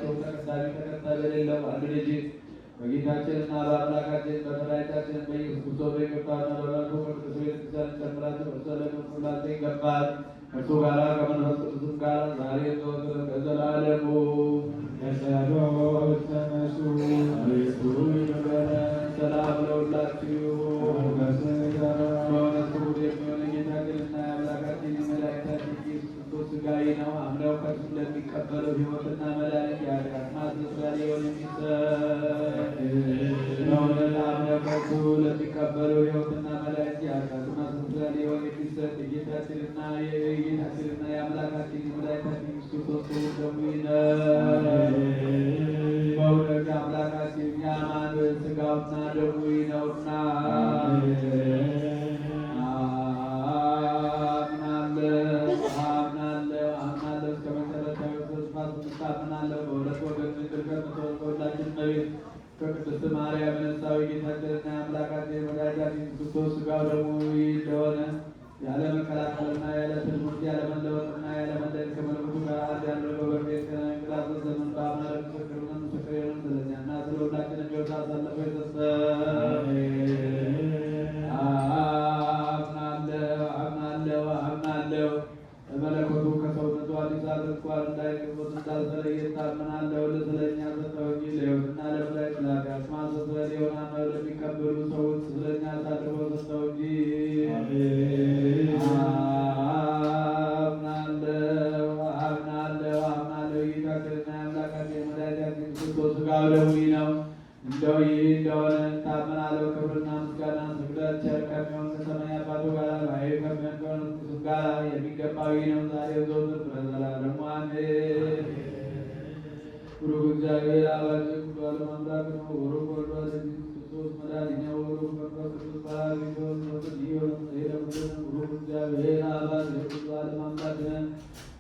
በሌላቸው ተቀዳሚ ተከታይ በሌለው አንድ ልጅ በጌታችንና በአምላካችን በመድኃኒታችን በኢየሱስ ክርስቶስ በይቅርታውና በምሕረቱ ቅድስት ቤተክርስቲያን ጨምራችሁ ሁላችሁ ይገባል። ከእርሱ ጋር ከመንፈስ ቅዱስም ጋር ዛሬ ዘወትር ለዘላለሙ በጸሎት ተነሱ። አቤቱ ይበለን። ሰላም ለሁላችሁ። በእውነት ክቡር የሚሆን ጌታችንና የአምላካችን የመድኃኒታችን ኢየሱስ ክርስቶስ ሥጋዊ ነው። አምነው ከእርሱ ለሚቀበለው ሕይወትና መድኃኒት የኃጢአት ማስተስሪያ ሊሆን የሚሰጥ በእውነት አምነው ከእርሱ ለሚቀበለው ሕይወትና መድኃኒት የኃጢአት ማስተስሪያ ሊሆን የሚሰጥ የጌታችንና የአምላካችን የመድኃኒታችን ኢየሱስ ክርስቶስ ደሙ ነው። በእውነት አምላካችን የአማኑኤል ሥጋውና ደሙ ነውና አምናለሁ እስከ መጨረሻው ተስፋ ስታምናለሁ። በሁለት ወገን ምድር ከምትወልዳችን እመቤት ከቅድስት ማርያም ነሳዊ ጌታችንና የአምላካችን የመድኃኒታችን ኢየሱስ ክርስቶስ ሥጋው ደሙ እንደሆነ ያለ መከላከልና ያለ ትርጉም ያለ መለወጥና ያለ መለየት ከመለኮቱ ጋር አንድ ያደረገው በቤት ከነቅላት ዘመን በአማረ ምስክር የሆነ ስለኛና ስለ ሁላችንም ሕይወት አሳልፎ የሰጠ አምናለሁ በመለኮቱ ከሰውነቱ አዲስ አድርጓል እንዳይገቦት እንዳልተለየ ታምናለሁ። ስለኛ ሰጠው እንጂ ለሕይወትና ለመድኃኒት ለኃጢአት ማስተስሪያ ሊሆን አምነው ለሚቀበሉ ሰዎች ስለኛ አሳልፎ ሰጠው እንጂ አምናለሁ ጌታችንና የአምላካችን የመድኃኒታችን ክርስቶስ ሥጋው ደሙ ነው። እንደው ይህ እንደሆነ ታምናለሁ። ክብርና ምስጋና ስግደት ቸር ከሚሆን ከሰማይ አባቱ ጋር ባሕርይ ከሚሆን ከመንፈሱ ጋር የሚገባው ይህ ነው፣ ዛሬ ዘወትር ለዘላለሙ አሜን። ቡሩክ እግዚአብሔር አባታችን ሁሉ አምላክ ነው። ቡሩክ ወልድ ዋሕድ ክርስቶስ መድኃኒነ ቡሩክ መንፈስ ቅዱስ ጰራቅሊጦስ ቡሩክ እግዚአብሔር አባታችን ሁሉ አምላክ ነው።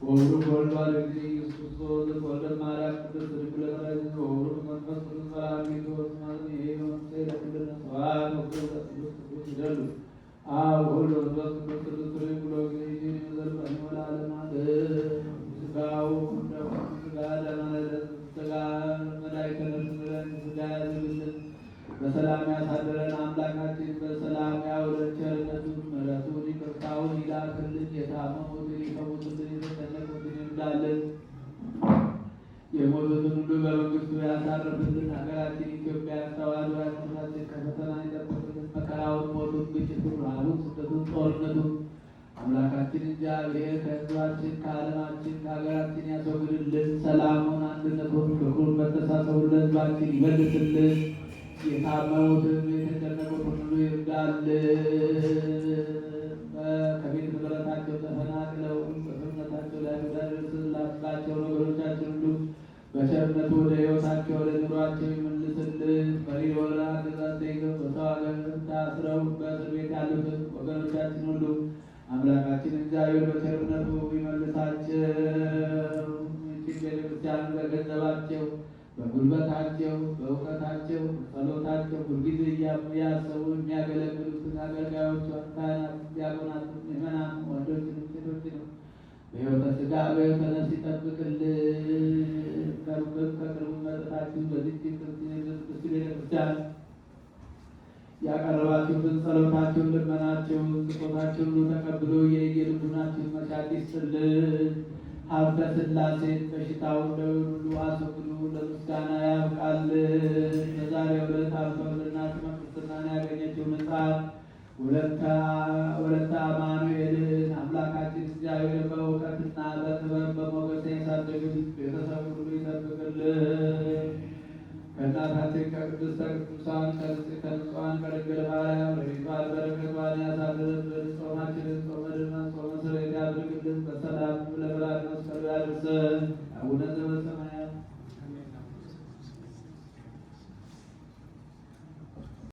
ወቡሩክ ወልድ ዋሕድ ኢየሱስ ክርስቶስ ወልደ ማርያም ቅድስት ድንግል ወላዲተ ወቡሩክ መንፈስ ቅዱስ ጰራቅሊጦስ ይደሉ አብ ወወልድ ወመንፈስ ቅዱስ ብሎ ሥጋው በሰላም ያሳደረን አምላካችን በሰላም ያውለን። ቸርነቱን ምሕረቱን ይቅርታውን ይላክልን። የታመሙትን ይፈውስልን፣ የተጨነቁትን ይርዳልን፣ የሞቱትን ሁሉ በመንግስቱ ያሳርፍልን። ሀገራችን ኢትዮጵያ ተዋሕዶ ሃይማኖታችን ከፈተና ይጠብቅልን። መከራውን፣ ሞቱን፣ ግጭቱን፣ ረሃቡን፣ ስደቱን፣ ጦርነቱን አምላካችን እግዚአብሔር ከሕዝባችን ከዓለማችን ከሀገራችን ያስወግድልን። ሰላሙን፣ አንድነቱን፣ ፍቅሩን፣ መተሳሰቡን ለሕዝባችን ይመልስልን። የታመሙትን የተጨነቁትን ሁሉ ይርዳልን። ከቤት ንብረታቸው ተፈናቅለው በሰውነታቸው ላይ ጉዳት ደርስላቸው ነገሮቻችን ሁሉ በቸርነቱ ወደ ሕይወታቸው ወደ ኑሯቸው ይመልስልን። በሊወራ ግዛት ተይዘው በሰው ሀገር ታስረው በእስር ቤት ያሉትን ወገኖቻችን ሁሉ አምላካችን እግዚአብሔር በቸርነቱ ይመልሳቸው። ይህችን ቤተክርስቲያን በገንዘባቸው በጉልበታቸው በእውቀታቸው በጸሎታቸው ሁልጊዜ እያሰቡ የሚያገለግሉትን አገልጋዮቿን ካህናት፣ ዲያቆናት፣ ምዕመናን ወንዶችንም ሴቶችንም በሕይወተ ሥጋ በሕይወተ ነፍስ ይጠብቅልን። ከሩቅም ከቅርብም መጥታችሁ በዚህች ቅድስት ቤተክርስቲያን ያቀረባችሁትን ጸሎታችሁን፣ ልመናችሁን፣ ስጦታችሁን ሁሉ ተቀብሎ የየልቡናችሁን መሻት ይስጥልን። ሀብተ ሥላሴን በሽታውን ሁሉ አስወግዶ ለምስጋና ያብቃልን። በዛሬው ዕለት ሀብተ ወልድናት ቅድስናን ያገኘችውን ሕፃን ወለተ አማኑኤልን አምላካችን እግዚአብሔር በእውቀትና በጥበብ በሞገስ ያሳደጉት ቤተሰብ ሁሉ ይጠብቅልን። ከእናታችን ከቅድስተ ቅዱሳን ከንጹሐን ከድንግል ማርያም